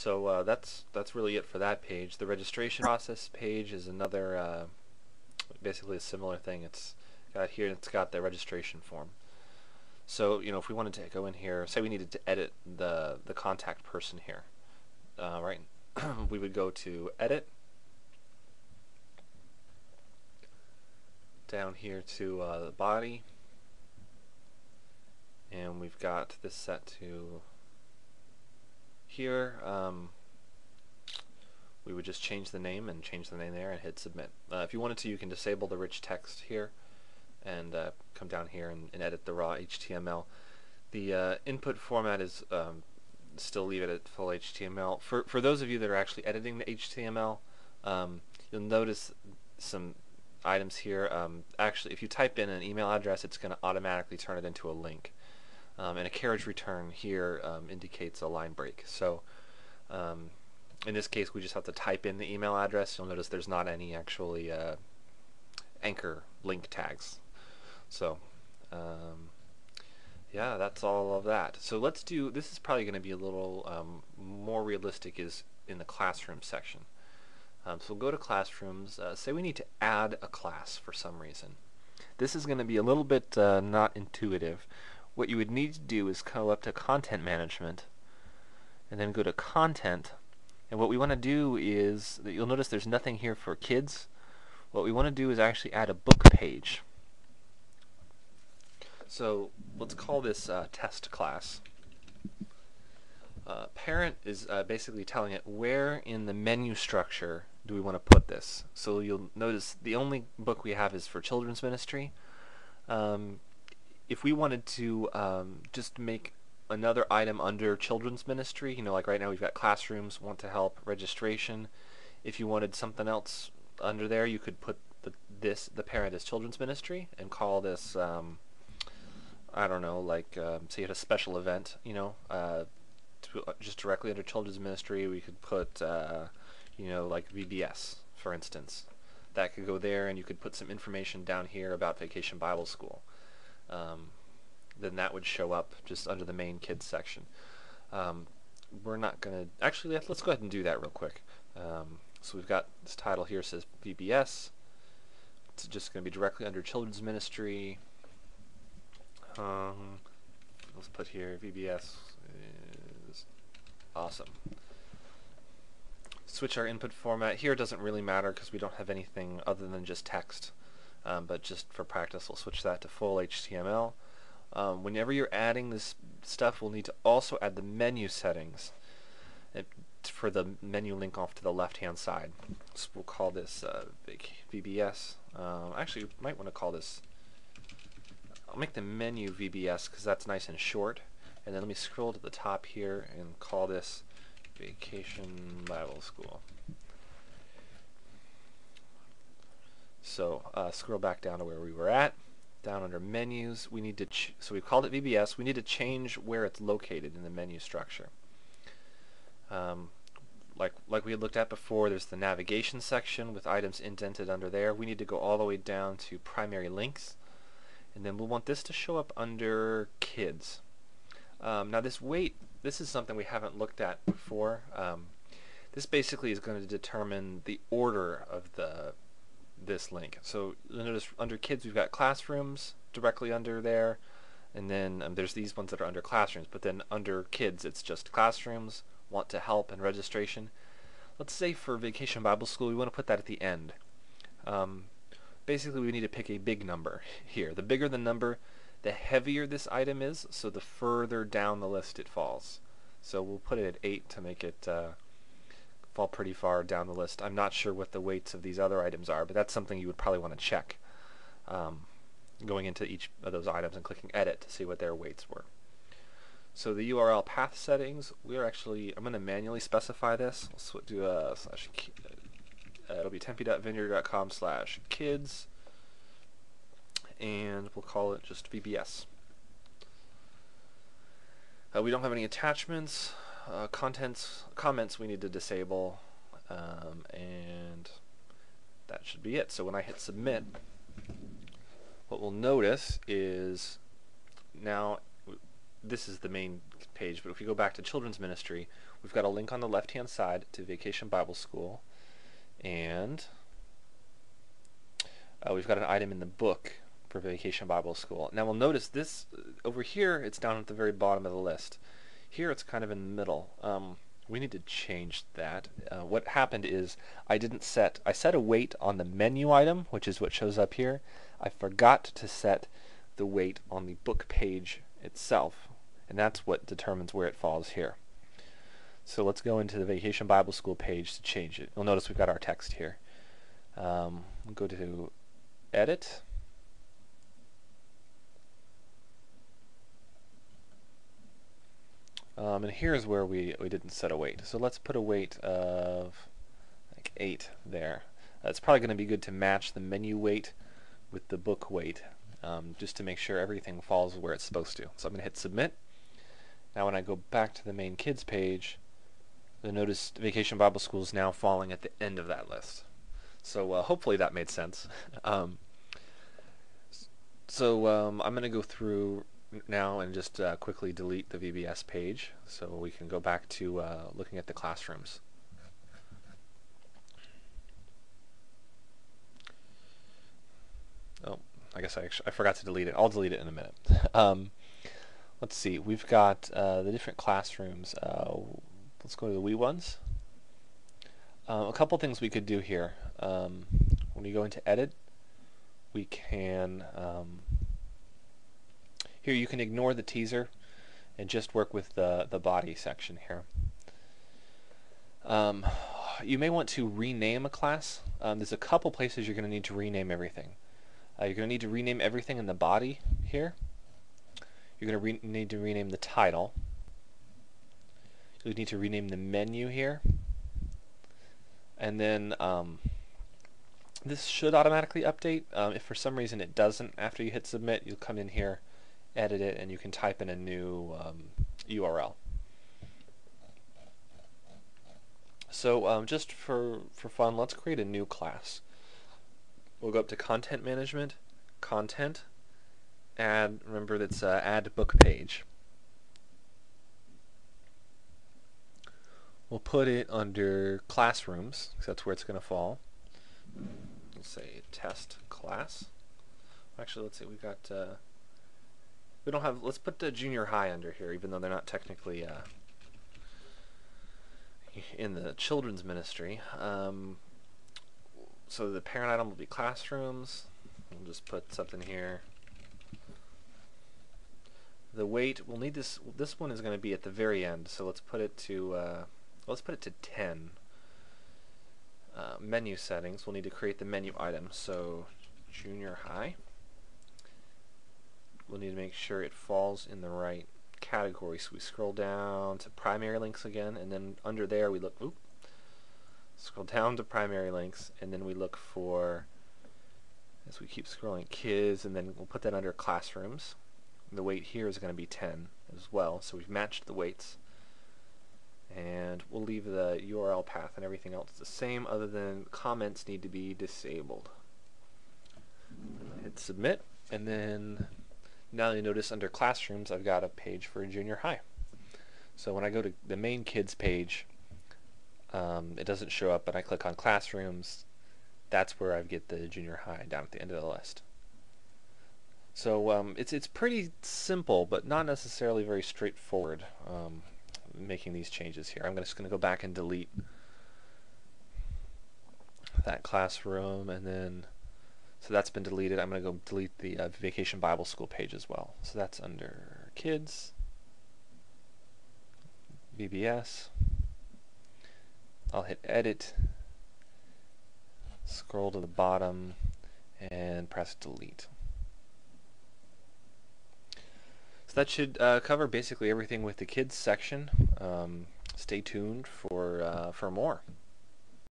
That's really it for that page. The registration process page is another basically a similar thing. It's got here. It's got the registration form. So if we wanted to go in here, say we needed to edit the contact person here, right? We would go to Edit, down here to the body, and we've got this set to here. We would just change the name there and hit submit. If you wanted to, you can disable the rich text here and come down here and edit the raw HTML. The input format is still leave it at full HTML. For those of you that are actually editing the HTML, you'll notice some items here. Actually, if you type in an email address, it's going to automatically turn it into a link. And a carriage return here indicates a line break. So in this case, we just have to type in the email address. You'll notice there's not any actually anchor link tags. So yeah, that's all of that. So let's do, this is probably going to be a little more realistic is in the classroom section. So we'll go to classrooms, say we need to add a class for some reason. This is going to be a little bit not intuitive. What you would need to do is go up to Content Management and then go to Content, and what we want to do is, you'll notice there's nothing here for kids. What we want to do is actually add a book page. So let's call this test class. Parent is basically telling it where in the menu structure do we want to put this. So you'll notice the only book we have is for children's ministry. If we wanted to just make another item under children's ministry, like right now we've got classrooms, want to help, registration. If you wanted something else under there, you could put the parent as children's ministry and call this I don't know, like say you had a special event, just directly under children's ministry. We could put like VBS, for instance. That could go there, and you could put some information down here about Vacation Bible School. Then that would show up just under the main kids section. We're not going to, actually let's go ahead and do that real quick. So we've got this title here says VBS. It's just going to be directly under children's ministry. Let's put here VBS is awesome. Switch our input format. Here it doesn't really matter because we don't have anything other than just text. But just for practice, we'll switch that to full HTML. Whenever you're adding this stuff, we'll need to also add the menu settings for the menu link off to the left-hand side. So we'll call this VBS. Actually, we might want to call this, I'll make the menu VBS because that's nice and short. And then let me scroll to the top here and call this Vacation Bible School. So scroll back down to where we were at. Down under menus, we need to so we've called it VBS. We need to change where it's located in the menu structure. Like we had looked at before, there's the navigation section with items indented under there. We need to go all the way down to primary links, and then we'll want this to show up under kids. Now this weight, this is something we haven't looked at before. This basically is going to determine the order of this link. So you'll notice under kids we've got classrooms directly under there, and then there's these ones that are under classrooms, but then under kids it's just classrooms, want to help, and registration. Let's say for Vacation Bible School we want to put that at the end. Basically we need to pick a big number here. The bigger the number, the heavier this item is, so the further down the list it falls. So we'll put it at 8 to make it fall pretty far down the list. I'm not sure what the weights of these other items are, but that's something you would probably want to check going into each of those items and clicking edit to see what their weights were. So the URL path settings, I'm going to manually specify this. Let's do it'll be tempe.vineyard.com/kids, and we'll call it just VBS. We don't have any attachments. Comments we need to disable, and that should be it. So when I hit submit, what we'll notice is now this is the main page, but if we go back to children's ministry, we've got a link on the left-hand side to Vacation Bible School, and we've got an item in the book for Vacation Bible School. Now we'll notice this over here, it's down at the very bottom of the list. Here it's kind of in the middle. We need to change that. What happened is I set a weight on the menu item, which is what shows up here. I forgot to set the weight on the book page itself, and that's what determines where it falls here. So let's go into the Vacation Bible School page to change it. You'll notice we've got our text here. We'll go to Edit. And here's where we didn't set a weight. So let's put a weight of like 8 there. It's probably going to be good to match the menu weight with the book weight, just to make sure everything falls where it's supposed to. So I'm going to hit Submit. Now when I go back to the main kids page, you'll notice Vacation Bible School is now falling at the end of that list. So hopefully that made sense. I'm going to go through now and just quickly delete the VBS page so we can go back to looking at the classrooms. Oh, I guess I forgot to delete it. I'll delete it in a minute. Let's see, we've got the different classrooms. Let's go to the wee ones. A couple things we could do here. When we go into Edit, we can here you can ignore the teaser and just work with the body section here. You may want to rename a class. There's a couple places you're going to need to rename everything. You're going to need to rename everything in the body here. You're going to need to rename the title. You need to rename the menu here. And then this should automatically update. If for some reason it doesn't, after you hit Submit, you'll come in here, edit it, and you can type in a new URL. So just for fun, let's create a new class. We'll go up to Content Management, Content, Add, remember that's Add Book Page. We'll put it under Classrooms, because that's where it's going to fall. We'll say Test Class. Actually, let's see, we've got, we don't have, let's put the junior high under here, even though they're not technically in the children's ministry. So the parent item will be Classrooms. We'll just put something here. The weight, we'll need this one is going to be at the very end, so let's put it to 10. Menu settings, we'll need to create the menu item, so junior high. We'll need to make sure it falls in the right category, so we scroll down to primary links again, and then under there we look, scroll down to primary links, and then we look for, as we keep scrolling, kids, and then we'll put that under classrooms. The weight here is going to be 10 as well, so we've matched the weights. And we'll leave the URL path and everything else the same, other than comments need to be disabled. Hit Submit, and then now you notice under Classrooms I've got a page for junior high. So when I go to the main kids page, it doesn't show up, but I click on Classrooms, that's where I get the junior high down at the end of the list. So it's pretty simple, but not necessarily very straightforward, making these changes here. I'm just going to go back and delete that classroom, and then, so that's been deleted. I'm going to go delete the Vacation Bible School page as well. So that's under Kids, VBS. I'll hit Edit, scroll to the bottom, and press Delete. So that should cover basically everything with the kids section. Stay tuned for more.